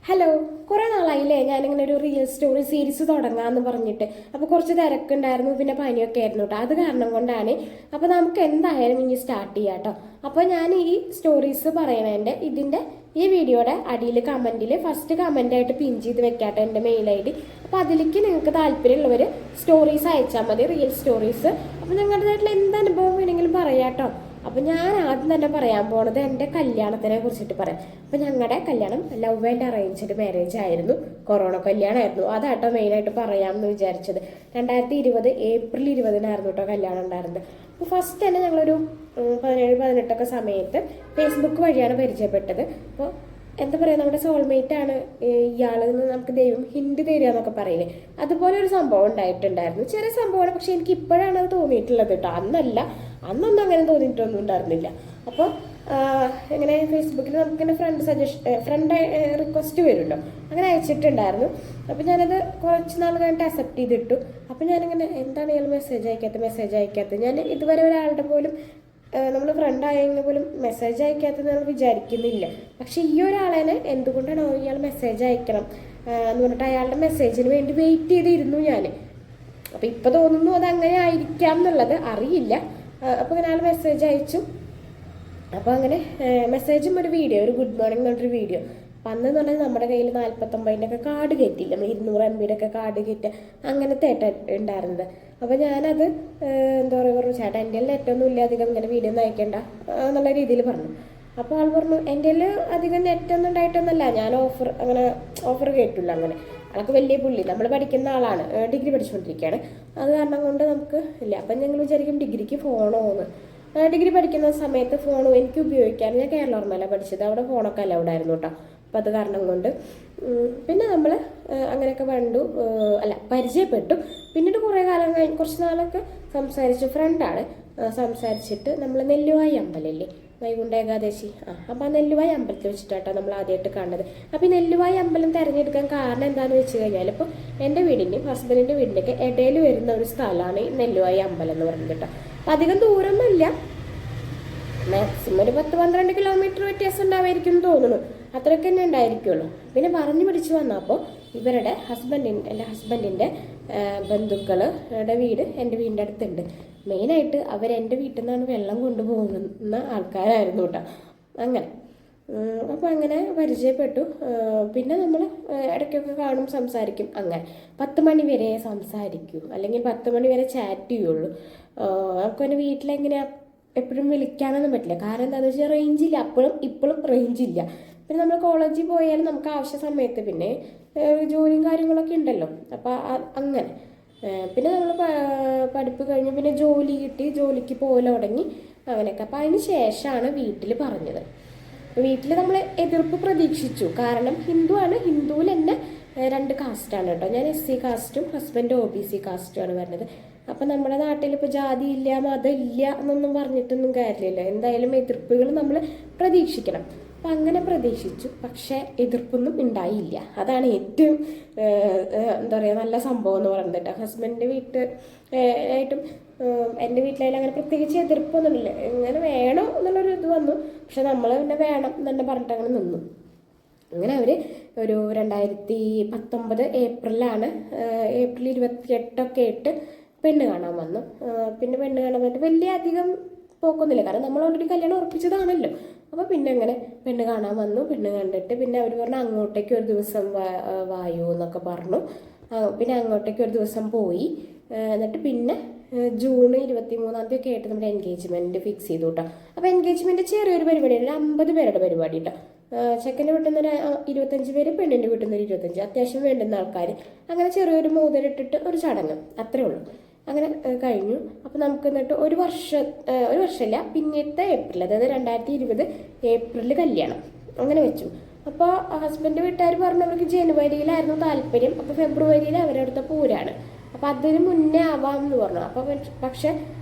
Hello, കുറേ നാളായില്ലേ ഞാനിങ്ങനെ ഒരു റിയൽ സ്റ്റോറി സീരീസ് തുടങ്ങാമെന്ന് പറഞ്ഞിട്ട്. അപ്പോൾ കുറച്ച് തിരക്കുണ്ടായിരുന്നു, പിന്നെ പനിയൊക്കെ ആയിരുന്നു കേട്ടോ. അത് കാരണം കൊണ്ടാണ്. അപ്പോൾ നമുക്ക് എന്തായാലും ഇനി സ്റ്റാർട്ട് ചെയ്യാം കേട്ടോ. അപ്പോൾ ഞാൻ ഈ സ്റ്റോറീസ് പറയണതിൻ്റെ ഈ വീഡിയോയുടെ അടിയിൽ കമൻറ്റിൽ ഫസ്റ്റ് കമൻ്റായിട്ട് പിൻ ചെയ്ത് വെക്കാട്ടോ എൻ്റെ മെയിൽ ID. അപ്പോൾ അതിലേക്ക് നിങ്ങൾക്ക് താല്പര്യമുള്ളവർ സ്റ്റോറീസ് അയച്ചാൽ മതി, റിയൽ സ്റ്റോറീസ്. അപ്പോൾ നിങ്ങളുടേതായിട്ടുള്ള എന്ത് അനുഭവം വേണമെങ്കിലും പറയാം കേട്ടോ. അപ്പം ഞാൻ ആദ്യം തന്നെ പറയാൻ പോണത് എൻ്റെ കല്യാണത്തിനെ കുറിച്ചിട്ട് പറയാം. അപ്പം ഞങ്ങളുടെ കല്യാണം ലവ് ആൻഡ് അറേഞ്ച്ഡ് മാരേജ് ആയിരുന്നു, കൊറോണ കല്യാണമായിരുന്നു. അതാട്ടോ മെയിനായിട്ട് പറയാമെന്ന് വിചാരിച്ചത്. 2020 ഏപ്രിൽ 20-നായിരുന്നു കേട്ടോ കല്യാണം ഉണ്ടായിരുന്നത്. അപ്പോൾ ഫസ്റ്റ് തന്നെ ഞങ്ങളൊരു 17-18 സമയത്ത് ഫേസ്ബുക്ക് വഴിയാണ് പരിചയപ്പെട്ടത്. അപ്പോൾ എന്താ പറയുക, നമ്മുടെ സോൾമേറ്റ് ആണ് ഇയാളിൽ നിന്ന് നമുക്ക് ദൈവം ഹിന്റ് തരിക എന്നൊക്കെ പറയില്ലേ, അതുപോലെ ഒരു സംഭവം ഉണ്ടായിട്ടുണ്ടായിരുന്നു. ചെറിയ സംഭവമാണ്, പക്ഷെ എനിക്ക് ഇപ്പോഴാണ് അത് തോന്നിയിട്ടുള്ളത് കേട്ടോ. അന്നൊന്നും അങ്ങനെ തോന്നിയിട്ടൊന്നും ഉണ്ടായിരുന്നില്ല. അപ്പോൾ ഇങ്ങനെ ഫേസ്ബുക്കിൽ നമുക്കിങ്ങനെ ഫ്രണ്ട് റിക്വസ്റ്റ് വരുമല്ലോ, അങ്ങനെ അയച്ചിട്ടുണ്ടായിരുന്നു. അപ്പോൾ ഞാനത് കുറച്ച് നാൾ കഴിഞ്ഞിട്ട് അക്സെപ്റ്റ് ചെയ്തിട്ടു. അപ്പോൾ ഞാനിങ്ങനെ എന്താണ് ഇയാൾ മെസ്സേജ് അയക്കാത്തത്, ഞാൻ ഇതുവരെ ഒരാളുടെ പോലും നമ്മൾ ഫ്രണ്ട് ആയെങ്കിൽ പോലും മെസ്സേജ് അയക്കാത്തത് നമ്മൾ വിചാരിക്കുന്നില്ല. പക്ഷെ ഈ ഒരാളെ എന്തുകൊണ്ടാണ് ഇയാൾ മെസ്സേജ് അയക്കണം എന്ന് പറഞ്ഞിട്ട് അയാളുടെ മെസ്സേജിന് വേണ്ടി വെയിറ്റ് ചെയ്തിരുന്നു ഞാൻ. അപ്പോൾ ഇപ്പോൾ തോന്നുന്നു അത് അങ്ങനെ ആയിരിക്കാം എന്നുള്ളത്, അറിയില്ല. അപ്പോൾ ഇങ്ങനെ ആൾ മെസ്സേജ് അയച്ചു. അപ്പോൾ അങ്ങനെ മെസ്സേജും ഒരു വീഡിയോ, ഒരു ഗുഡ് മോർണിംഗ് എന്ന് പറഞ്ഞൊരു വീഡിയോ. അപ്പം അന്ന് എന്ന് പറഞ്ഞാൽ നമ്മുടെ കയ്യിൽ 49-ൻ്റെ കാർഡ് കയറ്റില്ല, നമ്മൾ 200 MB കാർഡ് കയറ്റുക, അങ്ങനത്തെ ഉണ്ടായിരുന്നത്. അപ്പോൾ ഞാനത് എന്താ പറയുക, പറഞ്ഞു ചേട്ടാ എൻ്റെ നെറ്റൊന്നും ഇല്ല, അധികം ഇങ്ങനെ വീഡിയോ ഒന്നും അയക്കേണ്ട എന്നുള്ള രീതിയിൽ പറഞ്ഞു. അപ്പോൾ ആൾ പറഞ്ഞു എൻ്റെ അധികം നെറ്റൊന്നും ഉണ്ടായിട്ടൊന്നുമല്ല, ഞാൻ ഓഫർ കേട്ടില്ല. അങ്ങനെ ആൾക്ക് വലിയ പുള്ളി, നമ്മൾ പഠിക്കുന്ന ആളാണ്, ഡിഗ്രി പഠിച്ചുകൊണ്ടിരിക്കുകയാണ്. അത് കാരണം കൊണ്ട് നമുക്ക് ഇല്ല. അപ്പം ഞങ്ങൾ വിചാരിക്കും ഡിഗ്രിക്ക് ഫോണോന്ന്. ഡിഗ്രി പഠിക്കുന്ന സമയത്ത് ഫോൺ എനിക്ക് ഉപയോഗിക്കാൻ, ഞാൻ കേരളോർമയിലാണ് പഠിച്ചത്, അവിടെ ഫോണൊക്കെ അലൗഡ് ആയിരുന്നു കേട്ടോ. അപ്പം അത് കാരണം കൊണ്ട് പിന്നെ നമ്മൾ അങ്ങനെയൊക്കെ പരിചയപ്പെട്ടു. പിന്നീട് കുറേ കാലം കഴിഞ്ഞ് കുറച്ച് നാളൊക്കെ സംസാരിച്ചു, ഫ്രണ്ടാണ്. സംസാരിച്ചിട്ട് നമ്മൾ നെല്ലുവായി അമ്പലമില്ലേ, വൈകുണ്ഠ ഏകാദശി, അപ്പോൾ ആ നെല്ലുവായി അമ്പലത്തിൽ വെച്ചിട്ടാട്ടോ നമ്മൾ ആദ്യമായിട്ട് കാണുന്നത്. അപ്പോൾ ഈ നെല്ലുവായി അമ്പലം തിരഞ്ഞെടുക്കാൻ കാരണം എന്താണെന്ന് വെച്ച് കഴിഞ്ഞാൽ, ഇപ്പോൾ എൻ്റെ വീടിൻ്റെയും ഹസ്ബൻഡിൻ്റെ വീടിൻ്റെയൊക്കെ ഇടയിൽ വരുന്ന ഒരു സ്ഥലമാണ് ഈ നെല്ലുവായി അമ്പലം എന്ന് പറയുന്നത് കേട്ടോ. അപ്പം അധികം ദൂരമൊന്നുമില്ല, മാക്സിമം ഒരു 10-12 കിലോമീറ്റർ വ്യത്യാസം ഉണ്ടാവുമായിരിക്കും എന്ന് തോന്നുന്നു. അത്രയൊക്കെ തന്നെ ഉണ്ടായിരിക്കുള്ളൂ. പിന്നെ പറഞ്ഞു പിടിച്ച് വന്നപ്പോൾ എൻ്റെ ഹസ്ബൻഡിൻ്റെ ബന്ധുക്കളുടെ വീട് എൻ്റെ വീടിൻ്റെ അടുത്തുണ്ട്. മെയിനായിട്ട് എൻ്റെ വീട്ടിൽ നിന്നാണ് വെള്ളം കൊണ്ടുപോകുന്ന ആൾക്കാരായിരുന്നു കേട്ടോ. അങ്ങനെ അപ്പോൾ അങ്ങനെ പരിചയപ്പെട്ടു. പിന്നെ നമ്മൾ ഇടയ്ക്കൊക്കെ കാണും, സംസാരിക്കും. അങ്ങനെ 10 മണി വരെ സംസാരിക്കൂ, അല്ലെങ്കിൽ 10 മണി വരെ ചാറ്റ് ചെയ്യുള്ളൂ. നമുക്ക് എൻ്റെ വീട്ടിലെങ്ങനെയാണ് എപ്പോഴും വിളിക്കാനൊന്നും പറ്റില്ല. കാരണം എന്താണെന്ന് വെച്ചാൽ റേഞ്ചില്ല, ഇപ്പോഴും റേഞ്ചില്ല. പിന്നെ നമ്മൾ കോളേജിൽ പോയാലും നമുക്ക് ആവശ്യ സമയത്ത്, പിന്നെ ജോലിയും കാര്യങ്ങളൊക്കെ ഉണ്ടല്ലോ. അപ്പോൾ അങ്ങനെ പിന്നെ നമ്മൾ പഠിപ്പ് കഴിഞ്ഞ് പിന്നെ ജോലി കിട്ടി, ജോലിക്ക് പോലെ തുടങ്ങി അങ്ങനെയൊക്കെ. അപ്പോൾ അതിന് ശേഷമാണ് വീട്ടിൽ പറഞ്ഞത്. വീട്ടിൽ നമ്മൾ എതിർപ്പ് പ്രതീക്ഷിച്ചു. കാരണം ഹിന്ദുവാണ്, ഹിന്ദുവിൽ തന്നെ 2 കാസ്റ്റാണ് കേട്ടോ. ഞാൻ SC കാസ്റ്റും ഹസ്ബൻഡ് OBC കാസ്റ്റുമാണ് വരുന്നത്. അപ്പം നമ്മുടെ നാട്ടിൽ ഇപ്പോൾ ജാതി ഇല്ല, മതം ഇല്ല എന്നൊന്നും പറഞ്ഞിട്ടൊന്നും കാര്യമില്ല. എന്തായാലും എതിർപ്പുകൾ നമ്മൾ പ്രതീക്ഷിക്കണം. അപ്പം അങ്ങനെ പ്രതീക്ഷിച്ചു, പക്ഷേ എതിർപ്പൊന്നും ഉണ്ടായില്ല. അതാണ് ഏറ്റവും എന്താ പറയുക നല്ല സംഭവം എന്ന് പറയുന്നത് കേട്ടോ. ഹസ്ബൻഡിൻ്റെ ആയിട്ടും എൻ്റെ വീട്ടിലായാലും അങ്ങനെ പ്രത്യേകിച്ച് എതിർപ്പൊന്നുമില്ല. ഇങ്ങനെ വേണോ എന്നുള്ളൊരു ഇത് വന്നു, പക്ഷെ നമ്മൾ പിന്നെ വേണം എന്നെ പറഞ്ഞിട്ട് അങ്ങനെ നിന്നു. അങ്ങനെ അവർ ഒരു 2019 ഏപ്രിലാണ്, ഏപ്രിൽ 28 പെണ്ണ് കാണാൻ വന്നു. പിന്നെ പെണ്ണ് കാണാൻ വന്നിട്ട് വലിയ അധികം പോക്കൊന്നുമില്ല, കാരണം നമ്മൾ ഓൾറെഡി കല്യാണം ഉറപ്പിച്ചതാണല്ലോ. അപ്പോൾ പിന്നെ അങ്ങനെ പെണ്ണ് കാണാൻ വന്നു. പെണ്ണ് കണ്ടിട്ട് പിന്നെ അവർ പറഞ്ഞു അങ്ങോട്ടേക്ക് ഒരു ദിവസം വായു എന്നൊക്കെ പറഞ്ഞു. പിന്നെ അങ്ങോട്ടേക്ക് ഒരു ദിവസം പോയി. എന്നിട്ട് പിന്നെ ജൂൺ 23-ാം തീയതി ഒക്കെ ആയിട്ട് നമ്മുടെ എൻഗേജ്മെൻറ്റ് ഫിക്സ് ചെയ്തു കേട്ടോ. അപ്പോൾ എൻഗേജ്മെൻറ്റ് ചെറിയൊരു പരിപാടിയാണ്, 50 പേരുടെ പരിപാടി കേട്ടോ. ചെക്കൻ്റെ വീട്ടിൽ നിന്ന് 25 പേര്, പെണ്ണിൻ്റെ വീട്ടിൽ നിന്ന് 25, അത്യാവശ്യം വേണ്ടുന്ന ആൾക്കാർ. അങ്ങനെ ചെറിയൊരു മോതിരിട്ടിട്ട് ഒരു ചടങ്ങ്, അത്രേ ഉള്ളൂ. അങ്ങനെ കഴിഞ്ഞു. അപ്പോൾ നമുക്ക് എന്നിട്ട് ഒരു വർഷമില്ല, പിന്നത്തെ ഏപ്രിൽ, അതായത് 2020 ഏപ്രിൽ കല്യാണം അങ്ങനെ വെച്ചു. അപ്പോൾ ഹസ്ബൻഡ് വീട്ടുകാർ പറഞ്ഞു അവർക്ക് ജനുവരിയിലായിരുന്നു താല്പര്യം. അപ്പോൾ ഫെബ്രുവരിയിൽ അവരടുത്ത പൂരാണ്, അപ്പോൾ അതിന് മുന്നേ ആവാം എന്ന് പറഞ്ഞു. അപ്പോൾ പക്ഷെ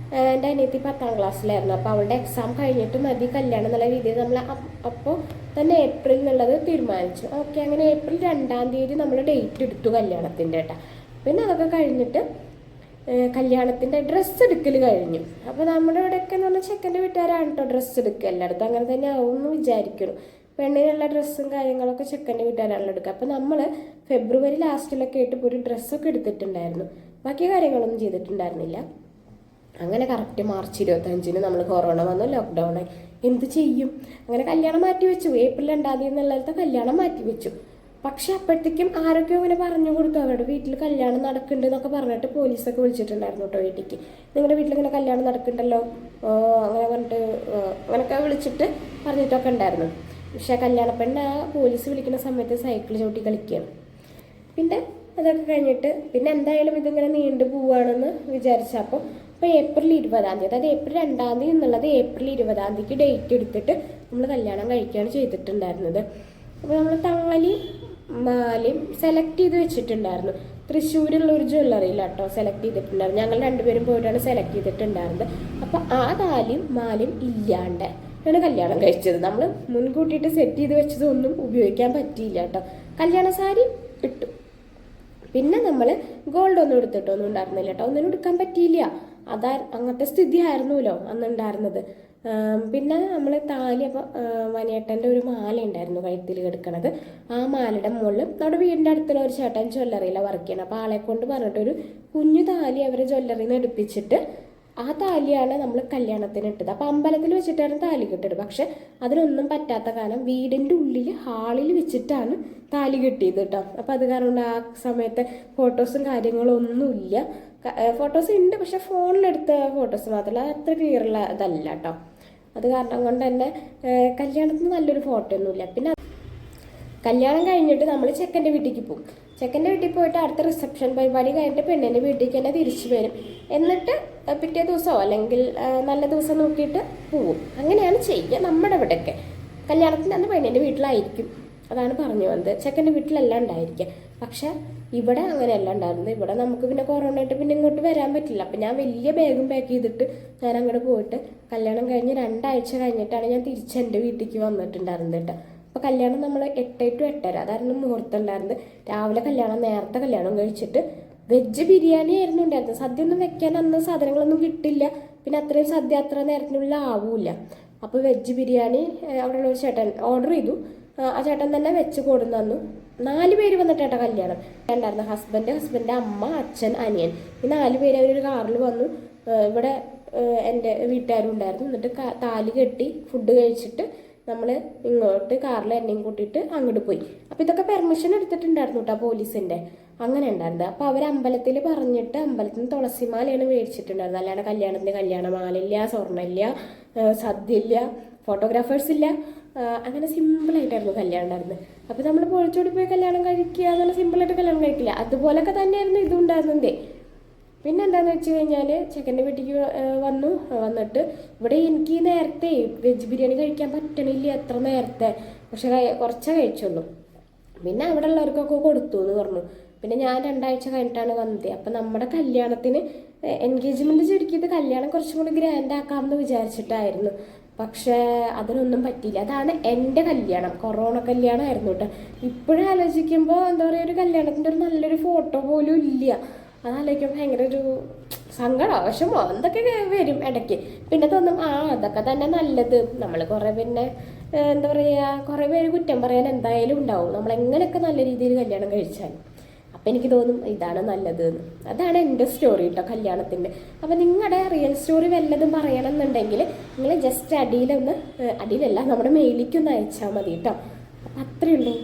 എൻ്റെ അനിയത്തി 10ാം ക്ലാസ്സിലായിരുന്നു. അപ്പോൾ അവളുടെ എക്സാം കഴിഞ്ഞിട്ട് മതി കല്യാണം എന്നുള്ള രീതിയിൽ നമ്മൾ അപ്പോൾ തന്നെ ഏപ്രിൽ എന്നുള്ളത് തീരുമാനിച്ചു. ഓക്കെ, അങ്ങനെ ഏപ്രിൽ 2-ാം തീയതി നമ്മൾ ഡേറ്റ് എടുത്തു കല്യാണത്തിൻ്റെ കേട്ടോ. പിന്നെ അതൊക്കെ കഴിഞ്ഞിട്ട് കല്യാണത്തിൻ്റെ ഡ്രസ്സ് എടുക്കൽ കഴിഞ്ഞു. അപ്പോൾ നമ്മുടെ ഇവിടെയൊക്കെ എന്ന് പറഞ്ഞാൽ ചെക്കൻ്റെ വീട്ടുകാരാണ് കേട്ടോ ഡ്രസ്സ് എടുക്കുക. എല്ലായിടത്തും അങ്ങനെ തന്നെ ആവും എന്ന് വിചാരിക്കുന്നു. പെണ്ണിനുള്ള ഡ്രസ്സും കാര്യങ്ങളൊക്കെ ചെക്കൻ്റെ വീട്ടുകാരാണല്ലോ എടുക്കുക. അപ്പോൾ നമ്മൾ ഫെബ്രുവരി ലാസ്റ്റിലൊക്കെ ആയിട്ട് ഇപ്പോൾ ഒരു ഡ്രസ്സൊക്കെ എടുത്തിട്ടുണ്ടായിരുന്നു. ബാക്കി കാര്യങ്ങളൊന്നും ചെയ്തിട്ടുണ്ടായിരുന്നില്ല. അങ്ങനെ കറക്റ്റ് മാർച്ച് 25-ന് നമ്മൾ കൊറോണ വന്നു, ലോക്ക്ഡൗൺ ആയി. എന്ത് ചെയ്യും? അങ്ങനെ കല്യാണം മാറ്റി വെച്ചു. ഏപ്രിൽ 2-ാം തീയതി എന്നുള്ളത്തെ കല്യാണം മാറ്റി വെച്ചു. പക്ഷെ അപ്പോഴത്തേക്കും ആരൊക്കെയോ അങ്ങനെ പറഞ്ഞു കൊടുത്തു, അവരുടെ വീട്ടിൽ കല്യാണം നടക്കുന്നുണ്ട് എന്നൊക്കെ പറഞ്ഞിട്ട് പോലീസൊക്കെ വിളിച്ചിട്ടുണ്ടായിരുന്നു കേട്ടോ വീട്ടിലേക്ക്. നിങ്ങളുടെ വീട്ടിൽ ഇങ്ങനെ കല്യാണം നടക്കുന്നുണ്ടല്ലോ അങ്ങനെ പറഞ്ഞിട്ട് അങ്ങനെയൊക്കെ വിളിച്ചിട്ട് പറഞ്ഞിട്ടൊക്കെ ഉണ്ടായിരുന്നു. പക്ഷെ കല്യാണ പെണ്ണ് ആ പോലീസ് വിളിക്കുന്ന സമയത്ത് സൈക്കിൾ ചവിട്ടി കളിക്കുകയാണ്. പിന്നെ അതൊക്കെ കഴിഞ്ഞിട്ട് പിന്നെ എന്തായാലും ഇതിങ്ങനെ നീണ്ടു പോവുകയാണെന്ന് വിചാരിച്ചപ്പോൾ ഇപ്പോൾ ഏപ്രിൽ 20-ാം തീയതി, അതായത് ഏപ്രിൽ 2-ാം തീയതി എന്നുള്ളത് ഏപ്രിൽ 20-ാം തീയതിക്ക് ഡേറ്റ് എടുത്തിട്ട് നമ്മൾ കല്യാണം കഴിക്കുകയാണ് ചെയ്തിട്ടുണ്ടായിരുന്നത്. അപ്പോൾ നമ്മൾ താലി മാലയും സെലക്ട് ചെയ്ത് വെച്ചിട്ടുണ്ടായിരുന്നു. തൃശ്ശൂരുള്ള ഒരു ജ്വല്ലറിയിലാട്ടോ സെലക്ട് ചെയ്തിട്ടുണ്ടായിരുന്നു. ഞങ്ങൾ രണ്ടുപേരും പോയിട്ടാണ് സെലക്ട് ചെയ്തിട്ടുണ്ടായിരുന്നത്. അപ്പോൾ ആ താലിയും മാലയും ഇല്ലാണ്ട് ആണ് കല്യാണം കഴിച്ചത്. നമ്മൾ മുൻകൂട്ടിയിട്ട് സെറ്റ് ചെയ്ത് വെച്ചതൊന്നും ഉപയോഗിക്കാൻ പറ്റിയില്ല കേട്ടോ. കല്യാണ സാരി ഇട്ടു. പിന്നെ നമ്മൾ ഗോൾഡ് ഒന്നും എടുത്തിട്ടൊന്നും ഉണ്ടായിരുന്നില്ല കേട്ടോ. ഒന്നിനും എടുക്കാൻ പറ്റിയില്ല. അങ്ങനത്തെ സ്ഥിതി ആയിരുന്നല്ലോ അന്നുണ്ടായിരുന്നത്. പിന്നെ നമ്മൾ താലി, അപ്പോൾ മനിയേട്ടൻ്റെ ഒരു മാല ഉണ്ടായിരുന്നു കഴുത്തിൽ കിടക്കണത്. ആ മാലയുടെ മുകളിൽ നമ്മുടെ വീടിൻ്റെ അടുത്തുള്ള ഒരു ചേട്ടൻ ജ്വല്ലറിയിലാണ് വർക്ക് ചെയ്യണം. അപ്പോൾ ആളെ കൊണ്ട് പറഞ്ഞിട്ടൊരു കുഞ്ഞു താലി അവരെ ജ്വല്ലറിയിൽ നിന്ന് എടുപ്പിച്ചിട്ട് ആ താലിയാണ് നമ്മൾ കല്യാണത്തിന് ഇട്ടത്. അപ്പോൾ അമ്പലത്തിൽ വെച്ചിട്ടാണ് താലി കെട്ടിയത്. പക്ഷെ അതിനൊന്നും പറ്റാത്ത കാരണം വീടിൻ്റെ ഉള്ളിൽ ഹാളിൽ വെച്ചിട്ടാണ് താലി കെട്ടിയത് കേട്ടോ. അപ്പോൾ അത് കാരണം ആ സമയത്ത് ഫോട്ടോസും കാര്യങ്ങളും ഒന്നുമില്ല. ഫോട്ടോസ് ഉണ്ട്, പക്ഷെ ഫോണിലെടുത്ത ഫോട്ടോസ് മാത്രമല്ല, അത് അത്ര ക്ലിയറുള്ള ഇതല്ല കേട്ടോ. അത് കാരണം കൊണ്ട് തന്നെ കല്യാണത്തിന് നല്ലൊരു ഫോട്ടോ ഒന്നുമില്ല. പിന്നെ കല്യാണം കഴിഞ്ഞിട്ട് നമ്മൾ ചെക്കൻ്റെ വീട്ടിലേക്ക് പോകും. ചെക്കൻ്റെ വീട്ടിൽ പോയിട്ട് അടുത്ത റിസപ്ഷൻ പരിപാടി കഴിഞ്ഞിട്ട് പെണ്ണിൻ്റെ വീട്ടിലേക്ക് തന്നെ തിരിച്ചു വരും. എന്നിട്ട് പിറ്റേ ദിവസമോ അല്ലെങ്കിൽ നല്ല ദിവസം നോക്കിയിട്ട് പോവും. അങ്ങനെയാണ് ചെയ്യുക നമ്മുടെ ഇവിടെയൊക്കെ. കല്യാണത്തിൻ്റെ അന്ന് പെണ്ണിൻ്റെ വീട്ടിലായിരിക്കും, അതാണ് പറഞ്ഞു വന്നത്. ചെക്കൻ്റെ വീട്ടിലല്ല ഉണ്ടായിരിക്കുക. പക്ഷെ ഇവിടെ അങ്ങനെയല്ല ഉണ്ടായിരുന്നത്. ഇവിടെ നമുക്ക് പിന്നെ കൊറോണ ആയിട്ട് പിന്നെ ഇങ്ങോട്ട് വരാൻ പറ്റില്ല. അപ്പം ഞാൻ വലിയ ബാഗും പാക്ക് ചെയ്തിട്ട് ഞാൻ അങ്ങോട്ട് പോയിട്ട് കല്യാണം കഴിഞ്ഞ് 2 ആഴ്ച കഴിഞ്ഞിട്ടാണ് ഞാൻ തിരിച്ച് എൻ്റെ വീട്ടിലേക്ക് വന്നിട്ടുണ്ടായിരുന്നത് കേട്ടോ. അപ്പോൾ കല്യാണം നമ്മൾ 8 to 8:30 അതായിരുന്നു മുഹൂർത്തം ഉണ്ടായിരുന്നത്. രാവിലെ നേരത്തെ കല്യാണം കഴിച്ചിട്ട് വെജ് ബിരിയാണി ആയിരുന്നു ഉണ്ടായിരുന്നത്. സദ്യ ഒന്നും വെക്കാൻ അന്ന് സാധനങ്ങളൊന്നും കിട്ടില്ല. പിന്നെ അത്രയും സദ്യ അത്ര നേരത്തിനുള്ള ആവൂല. അപ്പോൾ വെജ് ബിരിയാണി അവിടെയുള്ള ഒരു ചേട്ടൻ ഓർഡർ ചെയ്തു. ആ ചേട്ടൻ തന്നെ വെച്ച് കൊടുന്നു തന്നു. 4 പേര് വന്നിട്ടാട്ടോ കല്യാണം ഉണ്ടായിരുന്നു. ഹസ്ബൻഡ്, അമ്മ, അച്ഛൻ, അനിയൻ. ഈ 4 പേര് അവരൊരു കാറിൽ വന്നു. ഇവിടെ എൻ്റെ വീട്ടുകാരും ഉണ്ടായിരുന്നു. എന്നിട്ട് താലി കെട്ടി ഫുഡ് കഴിച്ചിട്ട് നമ്മൾ ഇങ്ങോട്ട് കാറിൽ എന്നെയും കൂട്ടിയിട്ട് അങ്ങോട്ട് പോയി. അപ്പോൾ ഇതൊക്കെ പെർമിഷൻ എടുത്തിട്ടുണ്ടായിരുന്നു കേട്ടോ പോലീസിൻ്റെ. അങ്ങനെ ഉണ്ടായിരുന്നത്. അപ്പോൾ അവർ അമ്പലത്തിൽ പറഞ്ഞിട്ട് അമ്പലത്തിൽ നിന്ന് തുളസിമാലയാണ് മേടിച്ചിട്ടുണ്ടായിരുന്നത്. അല്ലാണ്ട് കല്യാണത്തിന് കല്യാണമാലില്ല, സ്വർണ്ണമില്ല, സദ്യ ഇല്ല, ഫോട്ടോഗ്രാഫേഴ്സ് ഇല്ല. അങ്ങനെ സിമ്പിളായിട്ടായിരുന്നു കല്യാണം ഉണ്ടായിരുന്നത്. അപ്പോൾ നമ്മൾ പൊളിച്ചോടി പോയി കല്യാണം കഴിക്കുക എന്നുള്ള സിമ്പിളായിട്ട് കല്യാണം കഴിക്കില്ല. അതുപോലൊക്കെ തന്നെയായിരുന്നു ഇതും ഉണ്ടായിരുന്നത്. പിന്നെ എന്താണെന്ന് വെച്ച് കഴിഞ്ഞാൽ ചെക്കൻ്റെ വീട്ടിലേക്ക് വന്നിട്ട് ഇവിടെ എനിക്ക് നേരത്തെ വെജ് ബിരിയാണി കഴിക്കാൻ പറ്റണില്ല അത്ര നേരത്തെ. പക്ഷെ കുറച്ചേ കഴിച്ചുള്ളൂ. പിന്നെ അവിടെ ഉള്ളവർക്കൊക്കെ കൊടുത്തു എന്ന് പറഞ്ഞു. പിന്നെ ഞാൻ 2 ആഴ്ച കഴിഞ്ഞിട്ടാണ് വന്നത്. അപ്പം നമ്മുടെ കല്യാണത്തിന് എൻഗേജ്മെൻറ്റ് ചുരുക്കിയത് കല്യാണം കുറച്ചും കൂടി ഗ്രാൻഡ് ആക്കാമെന്ന് വിചാരിച്ചിട്ടായിരുന്നു. പക്ഷേ അതിനൊന്നും പറ്റിയില്ല. അതാണ് എൻ്റെ കല്യാണം. കൊറോണ കല്യാണമായിരുന്നു കേട്ടോ. ഇപ്പോഴും ആലോചിക്കുമ്പോൾ എന്താ പറയുക, ഒരു കല്യാണത്തിൻ്റെ ഒരു നല്ലൊരു ഫോട്ടോ പോലും ഇല്ല. അതാലോചിക്കുമ്പോൾ ഭയങ്കര ഒരു സങ്കടമോ വിഷമോ എന്തൊക്കെ വരും ഇടയ്ക്ക്. പിന്നെ തോന്നും അതൊക്കെ തന്നെ നല്ലത്. നമ്മൾ കുറേ പിന്നെ എന്താ പറയുക, കുറേ പേര് കുറ്റം പറയാൻ എന്തായാലും ഉണ്ടാവും നമ്മളെങ്ങനെയൊക്കെ നല്ല രീതിയിൽ കല്യാണം കഴിച്ചാൽ. അപ്പം എനിക്ക് തോന്നും ഇതാണ് നല്ലത് എന്ന്. അതാണ് എൻ്റെ സ്റ്റോറി കേട്ടോ കല്യാണത്തിൻ്റെ. അപ്പം നിങ്ങളുടെ റിയൽ സ്റ്റോറി വല്ലതും പറയണമെന്നുണ്ടെങ്കിൽ നിങ്ങൾ ജസ്റ്റ് അടിയിലല്ല നമ്മുടെ മെയിലേക്കൊന്ന് അയച്ചാൽ മതി കേട്ടോ. അപ്പം അത്രയേ ഉള്ളൂ.